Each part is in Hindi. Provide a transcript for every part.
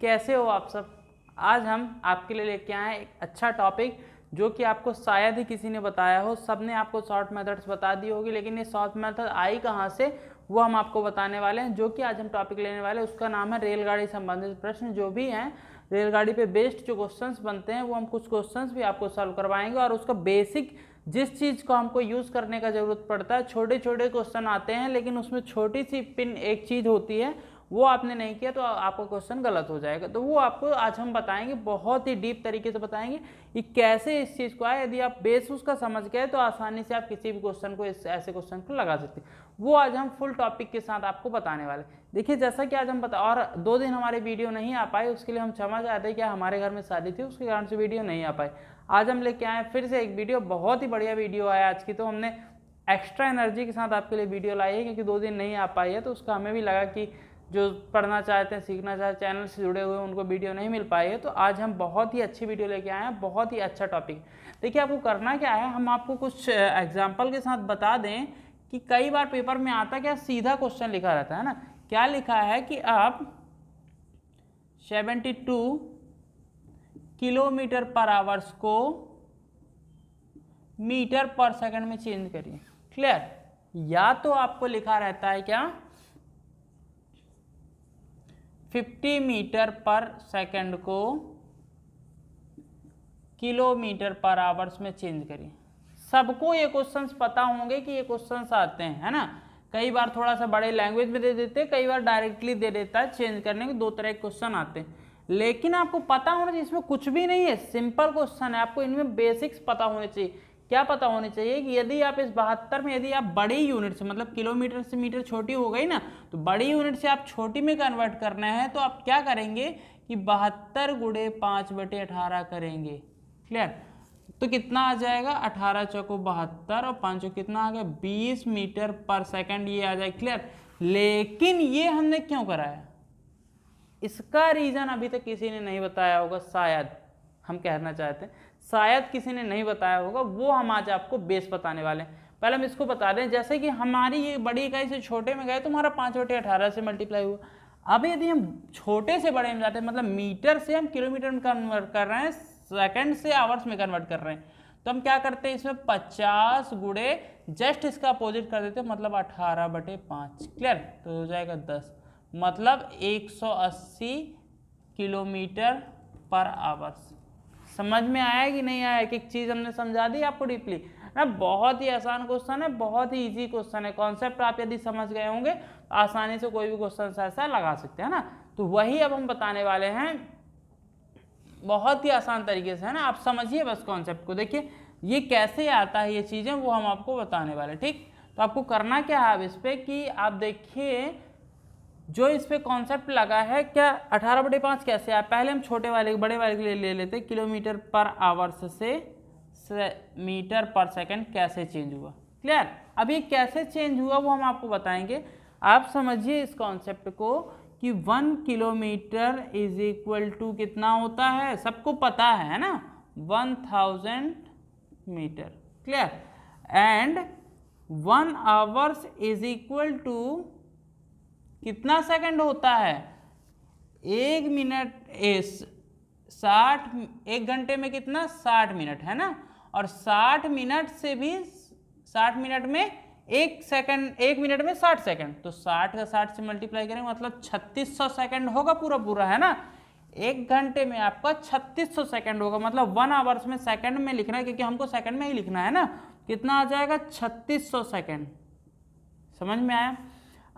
कैसे हो आप सब। आज हम आपके लिए लेके आए हैं एक अच्छा टॉपिक जो कि आपको शायद ही किसी ने बताया हो। सबने आपको शॉर्ट मेथड्स बता दी होगी, लेकिन ये शॉर्ट मेथड आई कहाँ से वो हम आपको बताने वाले हैं। जो कि आज हम टॉपिक लेने वाले हैं उसका नाम है रेलगाड़ी संबंधित प्रश्न। जो भी हैं रेलगाड़ी पे बेस्ड जो क्वेश्चंस बनते हैं वो हम कुछ क्वेश्चंस भी आपको सॉल्व करवाएंगे, और उसका बेसिक जिस चीज़ को हमको यूज़ करने का ज़रूरत पड़ता है। छोटे छोटे क्वेश्चन आते हैं लेकिन उसमें छोटी सी पिन एक चीज़ होती है, वो आपने नहीं किया तो आपका क्वेश्चन गलत हो जाएगा। तो वो आपको आज हम बताएंगे, बहुत ही डीप तरीके से बताएंगे कि कैसे इस चीज़ को आए। यदि आप बेस उसका समझ गए तो आसानी से आप किसी भी क्वेश्चन को ऐसे क्वेश्चन को लगा सकते हैं। वो आज हम फुल टॉपिक के साथ आपको बताने वाले। देखिए जैसा कि आज हम बता, और 2 दिन हमारे वीडियो नहीं आ पाए, उसके लिए हम क्षमा चाहते हैं। क्या हमारे घर में शादी थी उसके कारण से वीडियो नहीं आ पाई। आज हम लेके आए फिर से एक वीडियो, बहुत ही बढ़िया वीडियो आया आज की। तो हमने एक्स्ट्रा एनर्जी के साथ आपके लिए वीडियो लाई है, क्योंकि 2 दिन नहीं आ पाई है। तो उसका हमें भी लगा कि जो पढ़ना चाहते हैं, सीखना चाहते हैं, चैनल से जुड़े हुए उनको वीडियो नहीं मिल पाई है। तो आज हम बहुत ही अच्छी वीडियो लेके आए हैं, बहुत ही अच्छा टॉपिक। देखिए आपको करना क्या है, हम आपको कुछ एग्जाम्पल के साथ बता दें कि कई बार पेपर में आता क्या, सीधा क्वेश्चन लिखा रहता है ना। क्या लिखा है कि आप 72 किलोमीटर पर आवर्स को मीटर पर सेकंड में चेंज करिए। क्लियर? या तो आपको लिखा रहता है क्या 50 मीटर पर सेकंड को किलोमीटर पर आवर्स में चेंज करिए। सबको ये क्वेश्चंस पता होंगे कि ये क्वेश्चंस आते हैं, है ना। कई बार थोड़ा सा बड़े लैंग्वेज में दे देते हैं, कई बार डायरेक्टली दे देता है। चेंज करने के 2 तरह के क्वेश्चन आते हैं, लेकिन आपको पता होना चाहिए इसमें कुछ भी नहीं है, सिंपल क्वेश्चन है। आपको इनमें बेसिक्स पता होने चाहिए। क्या पता होने चाहिए कि यदि आप इस 72 में, यदि आप बड़ी यूनिट से, मतलब किलोमीटर से मीटर छोटी हो गई ना, तो बड़ी यूनिट से आप छोटी में कन्वर्ट करना है तो आप क्या करेंगे कि 72 गुणे 5/18 करेंगे। क्लियर? तो कितना आ जाएगा, 18 चौको 72 और 5 कितना आ गया 20 मीटर पर सेकंड, ये आ जाएगा। क्लियर? लेकिन ये हमने क्यों कराया, इसका रीजन अभी तक किसी ने नहीं बताया होगा। शायद हम कहना चाहते हैं शायद किसी ने नहीं बताया होगा, वो हम आज आपको बेस बताने वाले हैं। पहले हम इसको बता दें, जैसे कि हमारी ये बड़ी इकाई से छोटे में गए तो हमारा 5/18 से मल्टीप्लाई हुआ। अब यदि हम छोटे से बड़े में जाते हैं, मतलब मीटर से हम किलोमीटर में कन्वर्ट कर रहे हैं, सेकंड से आवर्स में कन्वर्ट कर रहे हैं, तो हम क्या करते हैं इसमें 50 गुणे जस्ट इसका अपोजिट कर देते हैं, मतलब 18/5। क्लियर? तो हो जाएगा 10, मतलब 180 किलोमीटर पर आवर्स। समझ में आया कि नहीं आया? एक एक चीज हमने समझा दी आपको डीपली ना। बहुत ही आसान क्वेश्चन है, बहुत ही इजी क्वेश्चन है। कॉन्सेप्ट आप यदि समझ गए होंगे तो आसानी से कोई भी क्वेश्चन ऐसा लगा सकते हैं ना। तो वही अब हम बताने वाले हैं, बहुत ही आसान तरीके से, है ना। आप समझिए बस कॉन्सेप्ट को। देखिए ये कैसे आता है, ये चीजें वो हम आपको बताने वाले। ठीक, तो आपको करना क्या है अब इस पे कि आप देखिए जो इस पे कॉन्सेप्ट लगा है, क्या 18/5 कैसे आया। पहले हम छोटे वाले बड़े वाले के लिए ले लेते, किलोमीटर पर आवर्स से मीटर पर सेकंड कैसे चेंज हुआ। क्लियर? अब ये कैसे चेंज हुआ वो हम आपको बताएंगे। आप समझिए इस कॉन्सेप्ट को कि 1 किलोमीटर इज इक्वल टू कितना होता है, सबको पता है ना, 1000 metre. Clear? And 1 hours is equal to कितना सेकंड होता है, 1 मिनट 60, 1 घंटे में कितना 60 मिनट, है ना। और 60 मिनट से भी 60 मिनट में 1 सेकंड, 1 मिनट में 60 सेकंड, तो 60 का 60 से मल्टीप्लाई करेंगे मतलब 3600 सेकंड होगा पूरा, है ना। 1 घंटे में आपका 3600 सेकंड होगा, मतलब 1 आवर्स में सेकंड में लिखना है, क्योंकि हमको सेकंड में ही लिखना है ना। कितना आ जाएगा 3600 सेकंड। समझ में आया?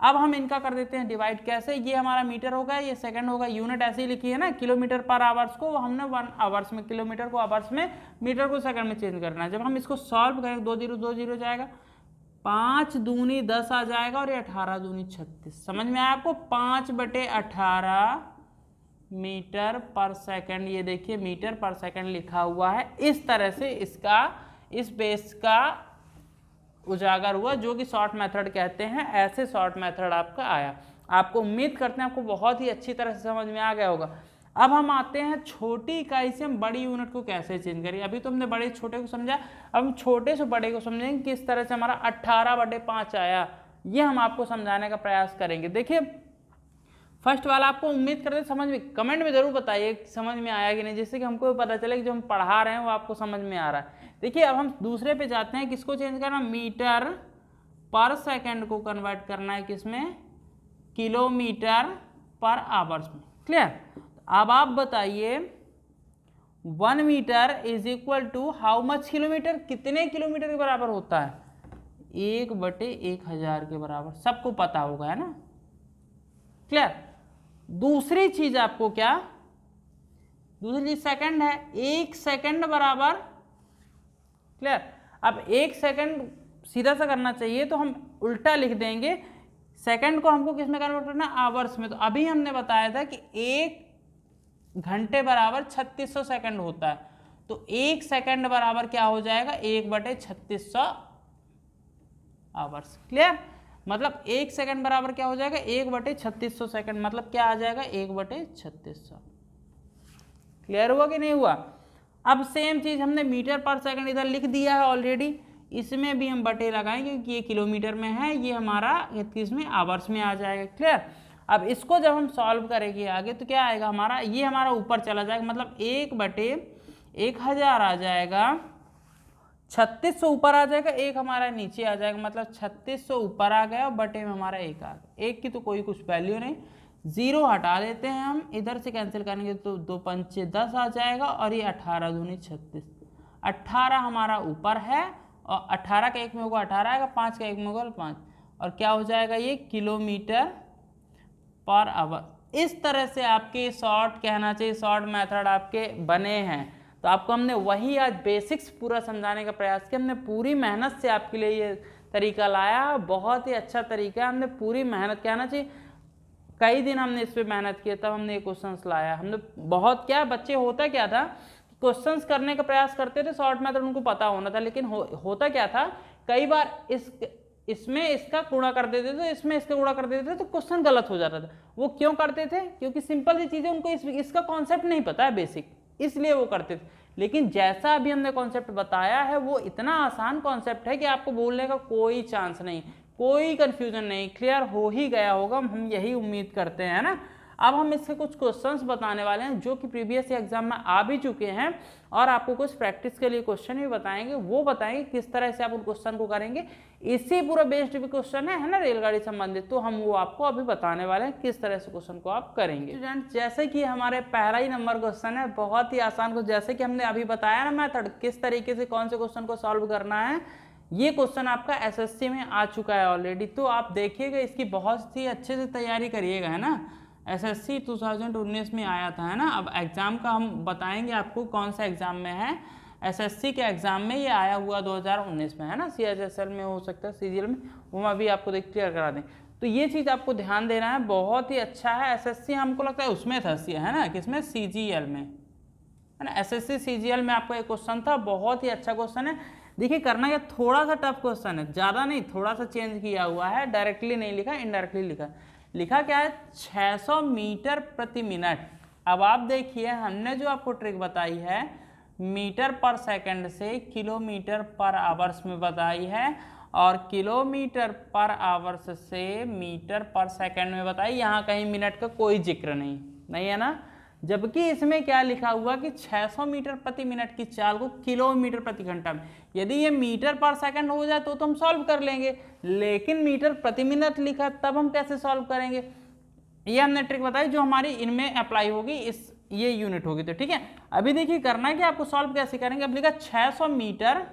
अब हम इनका कर देते हैं डिवाइड। कैसे, ये हमारा मीटर होगा, ये सेकंड होगा, यूनिट ऐसे ही लिखी है ना। किलोमीटर पर आवर्स को हमने 1 आवर्स में, किलोमीटर को आवर्स में, मीटर को सेकंड में चेंज करना है। जब हम इसको सॉल्व करेंगे 2 0 2 0 जाएगा, 5 दूनी 10 आ जाएगा, और ये 18 दूनी 36। समझ में आया आपको? 5/18 मीटर पर सेकंड, ये देखिए मीटर पर सेकंड लिखा हुआ है। इस तरह से इसका, इस बेस का उजागर हुआ, जो कि शॉर्ट मेथड कहते हैं। ऐसे शॉर्ट मेथड आपका आया। आपको उम्मीद करते हैं आपको बहुत ही अच्छी तरह से समझ में आ गया होगा। अब हम आते हैं छोटी इकाई से हम बड़ी यूनिट को कैसे चेंज करें। अभी तो हमने बड़े छोटे को समझा, अब हम छोटे से बड़े को समझेंगे किस तरह से हमारा 18/5 आया, ये हम आपको समझाने का प्रयास करेंगे। देखिए फर्स्ट वाला आपको उम्मीद करते समझ में, कमेंट में जरूर बताइए समझ में आया कि नहीं, जिससे कि हमको पता चले कि जो हम पढ़ा रहे हैं वो आपको समझ में आ रहा है। देखिए अब हम दूसरे पे जाते हैं, किसको चेंज करना, मीटर पर सेकंड को कन्वर्ट करना है किसमें, किलोमीटर पर आवर्स में। क्लियर। अब आप बताइए 1 metre is equal to how much kilometre, कितने किलोमीटर के बराबर होता है, 1/1000 के बराबर, सबको पता होगा है ना। क्लियर। दूसरी चीज आपको क्या, दूसरी चीज सेकंड है, 1 सेकंड बराबर, क्लियर। अब 1 सेकंड सीधा सा करना चाहिए तो हम उल्टा लिख देंगे, सेकंड को हमको किस में कन्वर्ट करना, आवर्स में। तो अभी हमने बताया था कि 1 घंटे बराबर 3600 सेकंड होता है, तो 1 सेकंड बराबर क्या हो जाएगा, 1/3600 आवर्स। क्लियर। मतलब 1 सेकंड बराबर क्या हो जाएगा, 1/3600 सेकंड, मतलब क्या आ जाएगा, 1/3600। क्लियर हुआ कि नहीं हुआ। अब सेम चीज हमने मीटर पर सेकंड इधर लिख दिया है ऑलरेडी, इसमें भी हम बटे लगाएंगे क्योंकि ये किलोमीटर में है, ये हमारा किसमें, आवर्स में आ जाएगा। क्लियर। अब इसको जब हम सॉल्व करेंगे आगे तो क्या आएगा हमारा, ये हमारा ऊपर चला जाएगा, मतलब 1/1000 आ जाएगा, 3600 ऊपर आ जाएगा, 1 हमारा नीचे आ जाएगा, मतलब 3600 ऊपर आ गया और बटे में हमारा 1 आ गया। 1 की तो कोई कुछ वैल्यू नहीं, 0 हटा देते हैं हम, इधर से कैंसिल करेंगे तो 2 5 10 आ जाएगा, और ये 18 दूनी 36, 18 हमारा ऊपर है, और 18 का 1 में होगा 18 आएगा, 5 का 1 में होगा 5, और क्या हो जाएगा ये किलोमीटर पर आवर। इस तरह से आपके शॉर्ट कहना चाहिए, शॉर्ट मेथड आपके बने हैं। तो आपको हमने वही आज बेसिक्स पूरा समझाने का प्रयास किया, हमने पूरी मेहनत से आपके लिए ये तरीका लाया, बहुत ही अच्छा तरीका है, हमने पूरी मेहनत, कहना चाहिए कई दिन हमने इस पर मेहनत किया, तब हमने ये क्वेश्चंस लाया। हमने बहुत, क्या बच्चे होता क्या था, क्वेश्चंस करने का प्रयास करते थे, शॉर्ट मेथड उनको पता होना था, लेकिन होता क्या था, कई बार इसमें इसका गुणा कर देते थे, इसमें इसका गुणा कर देते थे, तो क्वेश्चन गलत हो जाता था। वो क्यों करते थे, क्योंकि सिंपल सी चीजें उनको इसका कॉन्सेप्ट नहीं पता है बेसिक, इसलिए वो करते थे। लेकिन जैसा अभी हमने कॉन्सेप्ट बताया है वो इतना आसान कॉन्सेप्ट है कि आपको बोलने का कोई चांस नहीं, कोई कंफ्यूजन नहीं, क्लियर हो ही गया होगा, हम यही उम्मीद करते हैं ना। अब हम इसके कुछ क्वेश्चंस बताने वाले हैं जो कि प्रीवियस एग्जाम में आ भी चुके हैं, और आपको कुछ प्रैक्टिस के लिए क्वेश्चन भी बताएंगे, वो बताएंगे किस तरह से आप उन क्वेश्चन को करेंगे। इसी पूरा बेस्ड भी क्वेश्चन है ना रेलगाड़ी संबंधित, तो हम वो आपको अभी बताने वाले हैं किस तरह से क्वेश्चन को आप करेंगे। स्टूडेंट जैसे कि हमारे पहला ही नंबर क्वेश्चन है, बहुत ही आसान क्वेश्चन, जैसे कि हमने अभी बताया ना मेथड किस तरीके से कौन से क्वेश्चन को सॉल्व करना है, ये क्वेश्चन आपका एसएससी में आ चुका है ऑलरेडी। तो आप देखिएगा, इसकी बहुत ही अच्छे से तैयारी करिएगा, है ना। एसएससी 2019 में आया था, है ना। अब एग्जाम का हम बताएंगे आपको कौन सा एग्जाम में है। एसएससी के एग्जाम में ये आया हुआ 2019 में, है ना। सीएचएसएल में हो सकता है, सीजीएल में, वो हम अभी आपको देख क्लियर करा दें। तो ये चीज़ आपको ध्यान देना है, बहुत ही अच्छा है। एसएससी हमको लगता है उसमें था, है ना, किसमें, सीजीएल में, है ना। एसएससी सीजीएल में आपको एक क्वेश्चन था, बहुत ही अच्छा क्वेश्चन है। देखिए करना क्या, थोड़ा सा टफ क्वेश्चन है, ज़्यादा नहीं, थोड़ा सा चेंज किया हुआ है, डायरेक्टली नहीं लिखा, इनडायरेक्टली लिखा। लिखा क्या है, 600 मीटर प्रति मिनट। अब आप देखिए हमने जो आपको ट्रिक बताई है मीटर पर सेकंड से किलोमीटर पर आवर्स में बताई है, और किलोमीटर पर आवर्स से मीटर पर सेकंड में बताई, यहाँ कहीं मिनट का कोई जिक्र नहीं है ना। जबकि इसमें क्या लिखा हुआ कि 600 मीटर प्रति मिनट की चाल को किलोमीटर प्रति घंटा में, यदि ये मीटर पर सेकंड हो जाए तो हम सॉल्व कर लेंगे, लेकिन मीटर प्रति मिनट लिखा, तब हम कैसे सॉल्व करेंगे। ये हमने ट्रिक बताई जो हमारी इनमें अप्लाई होगी, इस ये यूनिट होगी। तो ठीक है, अभी देखिए करना है कि आपको सॉल्व कैसे करेंगे। अब लिखा 600 मीटर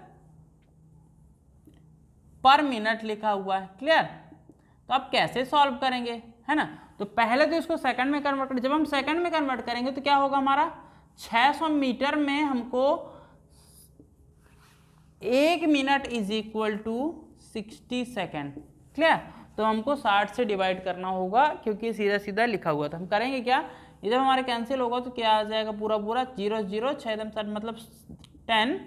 पर मिनट लिखा हुआ है, क्लियर। तो आप कैसे सॉल्व करेंगे, है ना। तो पहले तो इसको सेकंड में कन्वर्ट करें, जब हम सेकंड में कन्वर्ट करेंगे तो क्या होगा हमारा, 600 मीटर में हमको 1 minute is equal to 60 second, clear. तो हमको 60 से डिवाइड करना होगा क्योंकि सीधा सीधा लिखा हुआ था। हम करेंगे क्या, ये जब हमारे कैंसिल होगा तो क्या आ जाएगा, पूरा पूरा 0 0 6 7 मतलब 10,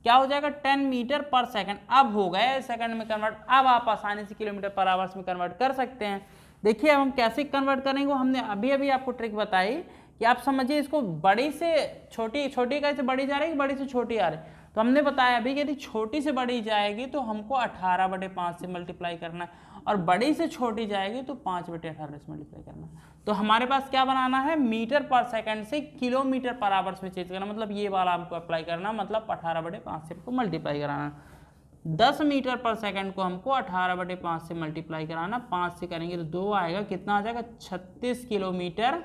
क्या हो जाएगा 10 मीटर पर सेकंड। अब हो गए सेकंड में कन्वर्ट, अब आप आसानी से किलोमीटर पर आवर्स में कन्वर्ट कर सकते हैं। देखिए अब हम कैसे कन्वर्ट करेंगे, वो हमने अभी अभी आपको ट्रिक बताई कि आप समझिए इसको बड़ी से छोटी, छोटी कैसे बड़ी जा रही है, बड़ी से छोटी आ रही है। तो हमने बताया अभी कि यदि छोटी से बड़ी जाएगी तो हमको 18/5 से मल्टीप्लाई करना है, और बड़ी से छोटी जाएगी तो 5/18 से मल्टीप्लाई करना है। तो हमारे पास क्या बनाना है, मीटर पर सेकंड से किलोमीटर पर आवर्स में चेंज करना, मतलब ये वाला हमको अप्लाई करना, मतलब 18/5 से हमको मल्टीप्लाई कराना। 10 मीटर पर सेकंड को हमको 18/5 से मल्टीप्लाई कराना, 5 से करेंगे तो 2 आएगा, कितना आ जाएगा 36 किलोमीटर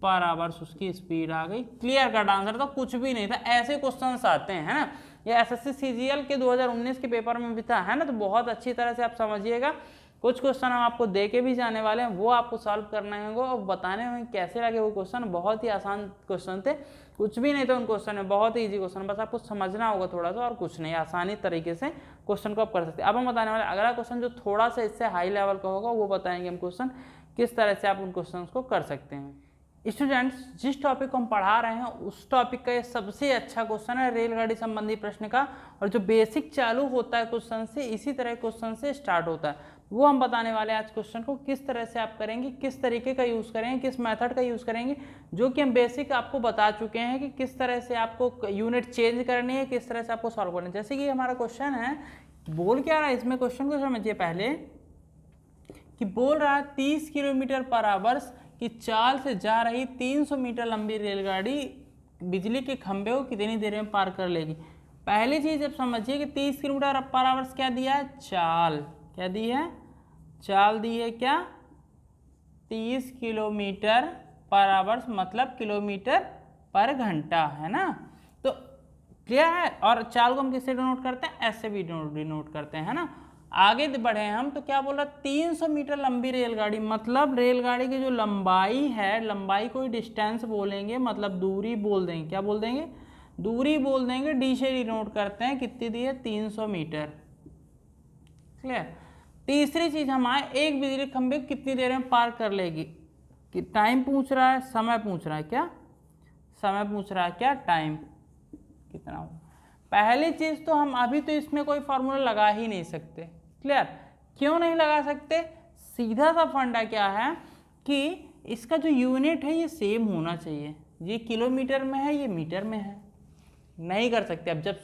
पर आवर्स उसकी स्पीड आ गई। क्लियर कट आंसर, तो कुछ भी नहीं था, ऐसे क्वेश्चंस आते हैं, है ना। ये एसएससी सीजीएल के 2019 के पेपर में भी था, है ना। तो बहुत अच्छी तरह से आप समझिएगा, कुछ क्वेश्चन हम आपको दे के भी जाने वाले हैं, वो आपको सॉल्व करने होंगे और बताने होंगे कैसे लगे वो क्वेश्चन। बहुत ही आसान क्वेश्चन थे, कुछ भी नहीं था उन क्वेश्चन में, बहुत ही ईजी क्वेश्चन, बस आपको समझना होगा थोड़ा सा और कुछ नहीं, आसानी तरीके से क्वेश्चन को आप कर सकते हैं। अब हम बताने वाले अगला क्वेश्चन जो थोड़ा सा इससे हाई लेवल का होगा, वो बताएंगे हम क्वेश्चन किस तरह से आप उन क्वेश्चन को कर सकते हैं। स्टूडेंट्स, जिस टॉपिक को हम पढ़ा रहे हैं उस टॉपिक का ये सबसे अच्छा क्वेश्चन है रेलगाड़ी संबंधी प्रश्न का, और जो बेसिक चालू होता है क्वेश्चन से, इसी तरह क्वेश्चन से स्टार्ट होता है, वो हम बताने वाले हैं आज क्वेश्चन को किस तरह से आप करेंगे, किस तरीके का यूज़ करेंगे, किस मेथड का यूज़ करेंगे, जो कि हम बेसिक आपको बता चुके हैं कि किस तरह से आपको यूनिट चेंज करनी है, किस तरह से आपको सॉल्व करना है। जैसे कि हमारा क्वेश्चन है, बोल क्या रहा है इसमें, क्वेश्चन को समझिए पहले, कि बोल रहा है 30 किलोमीटर पर आवर्स की चाल से जा रही 300 मीटर लंबी रेलगाड़ी बिजली के खंभे को कितनी देर में पार कर लेगी। पहली चीज अब समझिए कि 30 किलोमीटर पर आवर्स क्या दिया है, चाल, क्या दी है, चाल दी है, क्या 30 किलोमीटर पर आवर्स मतलब किलोमीटर पर घंटा, है ना। तो क्लियर है, और चाल को हम किससे डिनोट करते हैं, ऐसे भी डिनोट करते हैं, है ना। आगे बढ़े हम तो क्या बोल रहा है, 300 मीटर लंबी रेलगाड़ी, मतलब रेलगाड़ी की जो लंबाई है, लंबाई को डिस्टेंस बोलेंगे, मतलब दूरी बोल देंगे, क्या बोल देंगे, दूरी बोल देंगे, डी से डिनोट करते हैं, कितनी दी है 300 मीटर। क्लियर। तीसरी चीज हम आए, एक बिजली खंभे कितनी देर में पार कर लेगी, कि टाइम पूछ रहा है, समय पूछ रहा है, क्या समय पूछ रहा है, क्या टाइम कितना हो। पहली चीज तो हम अभी तो इसमें कोई फार्मूला लगा ही नहीं सकते। क्लियर, क्यों नहीं लगा सकते, सीधा सा फंडा क्या है कि इसका जो यूनिट है ये सेम होना चाहिए, ये किलोमीटर में है, ये मीटर में है, नहीं कर सकते। अब जब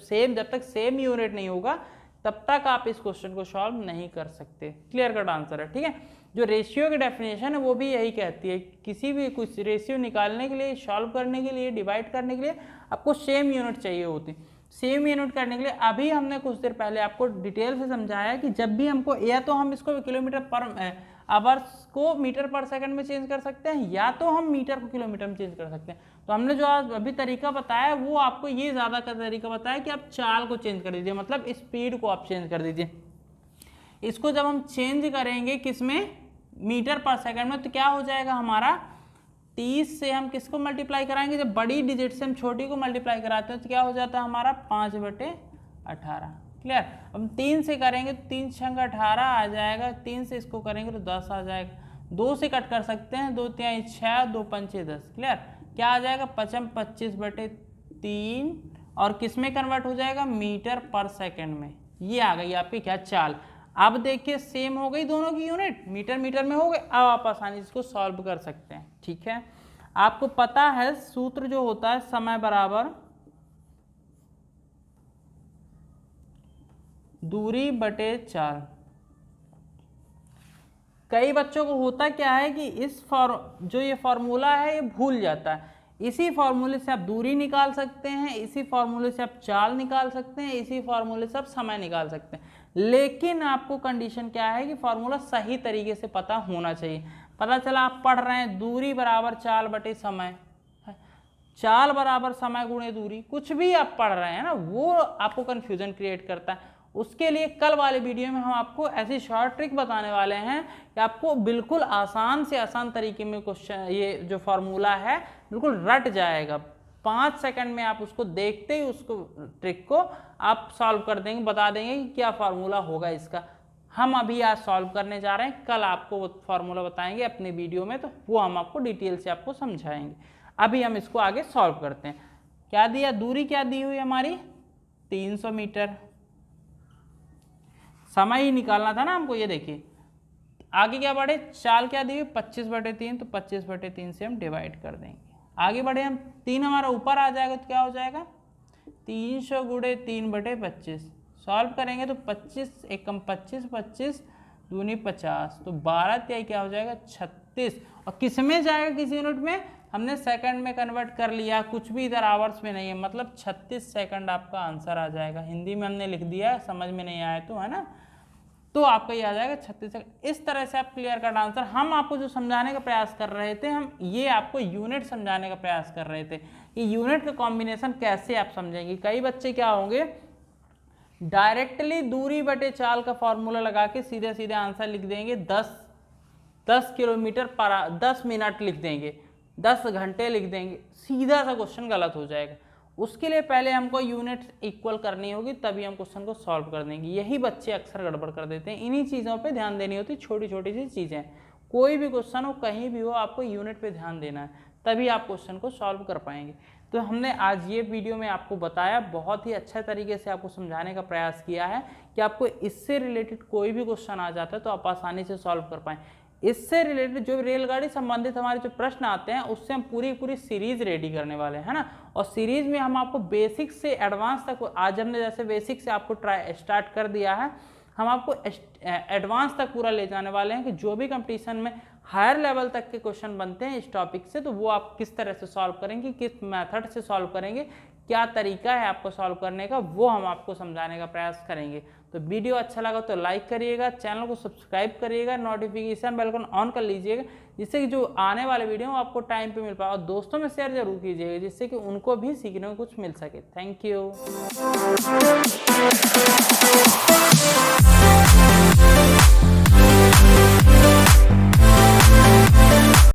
तक सेम यूनिट नहीं होगा तब तक आप इस क्वेश्चन को सॉल्व नहीं कर सकते। क्लियर कट आंसर है, ठीक है। जो रेशियो की डेफिनेशन है वो भी यही कहती है, किसी भी कुछ रेशियो निकालने के लिए, सॉल्व करने के लिए, डिवाइड करने के लिए आपको सेम यूनिट चाहिए होती। सेम यूनिट करने के लिए अभी हमने कुछ देर पहले आपको डिटेल से समझाया कि जब भी हमको, या तो हम इसको किलोमीटर पर आवर्स को मीटर पर सेकंड में चेंज कर सकते हैं, या तो हम मीटर को किलोमीटर में चेंज कर सकते हैं। तो हमने जो आज अभी तरीका बताया वो आपको ये ज़्यादा का तरीका बताया कि आप चाल को चेंज कर दीजिए, मतलब स्पीड को आप चेंज कर दीजिए। इसको जब हम चेंज करेंगे किसमें, मीटर पर सेकंड में, तो क्या हो जाएगा हमारा, 30 से हम किसको मल्टीप्लाई कराएंगे, जब बड़ी डिजिट से हम छोटी को मल्टीप्लाई कराते हैं तो क्या हो जाता है हमारा 5/18। क्लियर। अब 3 से करेंगे तो 3 छंग 18 आ जाएगा, 3 से इसको करेंगे तो 10 आ जाएगा, 2 से कट कर सकते हैं, 2 3 6, 2 5 10। क्लियर, क्या आ जाएगा 25/3, और किस में कन्वर्ट हो जाएगा, मीटर पर सेकंड में। ये आ गई आपकी क्या, चाल। अब देखिए सेम हो गई दोनों की यूनिट, मीटर मीटर में हो गए, अब आप आसानी से इसको सॉल्व कर सकते हैं। ठीक है, आपको पता है सूत्र जो होता है, समय बराबर दूरी बटे चाल। कई बच्चों को होता क्या है कि जो ये फॉर्मूला है ये भूल जाता है। इसी फॉर्मूले से आप दूरी निकाल सकते हैं, इसी फॉर्मूले से आप चाल निकाल सकते हैं, इसी फॉर्मूले से आप समय निकाल सकते हैं, लेकिन आपको कंडीशन क्या है कि फॉर्मूला सही तरीके से पता होना चाहिए। पता चला आप पढ़ रहे हैं दूरी बराबर चाल बटे समय, चाल बराबर समय गुणे दूरी, कुछ भी आप पढ़ रहे हैं ना, वो आपको कंफ्यूजन क्रिएट करता है। उसके लिए कल वाले वीडियो में हम आपको ऐसी शॉर्ट ट्रिक बताने वाले हैं कि आपको बिल्कुल आसान से आसान तरीके में क्वेश्चन, ये जो फॉर्मूला है बिल्कुल रट जाएगा। 5 सेकंड में आप उसको देखते ही उसको ट्रिक को आप सॉल्व कर देंगे, बता देंगे कि क्या फार्मूला होगा इसका। हम अभी आज सॉल्व करने जा रहे हैं, कल आपको वो फार्मूला बताएंगे अपने वीडियो में, तो वो हम आपको डिटेल से आपको समझाएंगे। अभी हम इसको आगे सॉल्व करते हैं। क्या दिया, दूरी क्या दी हुई हमारी 300 मीटर, समय ही निकालना था ना हमको। ये देखिए आगे क्या बढ़े, चाल क्या दी हुई 25/3, तो 25/3 से हम डिवाइड कर देंगे। आगे बढ़े हम, 3 हमारा ऊपर आ जाएगा तो क्या हो जाएगा 300 गुणे 3/25 सॉल्व करेंगे तो 25 एकम 25, 25 दूनी 50, तो 12 तिहाई क्या हो जाएगा 36। और किस में जाएगा, किस यूनिट में, हमने सेकंड में कन्वर्ट कर लिया, कुछ भी इधर आवर्स में नहीं है, मतलब 36 सेकंड आपका आंसर आ जाएगा। हिंदी में हमने लिख दिया, समझ में नहीं आया तो, है ना, तो आपका ये आ जाएगा 36 सेकंड। इस तरह से आप क्लियर कट आंसर, हम आपको जो समझाने का प्रयास कर रहे थे, हम ये आपको यूनिट समझाने का प्रयास कर रहे थे कि यूनिट का कॉम्बिनेशन कैसे आप समझेंगे। कई बच्चे क्या होंगे, डायरेक्टली दूरी बटे चाल का फॉर्मूला लगा के सीधे सीधे आंसर लिख देंगे, 10 किलोमीटर पर 10 मिनट लिख देंगे, 10 घंटे लिख देंगे, सीधा सा क्वेश्चन गलत हो जाएगा। उसके लिए पहले हमको यूनिट इक्वल करनी होगी, तभी हम क्वेश्चन को सॉल्व कर देंगे। यही बच्चे अक्सर गड़बड़ कर देते हैं, इन्हीं चीज़ों पे ध्यान देनी होती, छोटी छोटी सी चीज़ें। कोई भी क्वेश्चन हो, कहीं भी हो, आपको यूनिट पे ध्यान देना है, तभी आप क्वेश्चन को सॉल्व कर पाएंगे। तो हमने आज ये वीडियो में आपको बताया, बहुत ही अच्छे तरीके से आपको समझाने का प्रयास किया है कि आपको इससे रिलेटेड कोई भी क्वेश्चन आ जाता है तो आप आसानी से सॉल्व कर पाएँ। इससे रिलेटेड जो रेलगाड़ी संबंधित हमारे जो प्रश्न आते हैं, उससे हम पूरी सीरीज रेडी करने वाले हैं, है ना। और सीरीज में हम आपको बेसिक से एडवांस तक, आज हमने जैसे बेसिक से आपको स्टार्ट कर दिया है, हम आपको एडवांस तक पूरा ले जाने वाले हैं कि जो भी कंपटीशन में हायर लेवल तक के क्वेश्चन बनते हैं इस टॉपिक से, तो वो आप किस तरह से सॉल्व करेंगे, किस मेथड से सॉल्व करेंगे, क्या तरीका है आपको सॉल्व करने का, वो हम आपको समझाने का प्रयास करेंगे। तो वीडियो अच्छा लगा तो लाइक करिएगा, चैनल को सब्सक्राइब करिएगा, नोटिफिकेशन बेल को ऑन कर लीजिएगा, जिससे कि जो आने वाले वीडियो आपको टाइम पे मिल पाए। और दोस्तों में शेयर जरूर कीजिएगा, जिससे कि उनको भी सीखने को कुछ मिल सके। Thank you.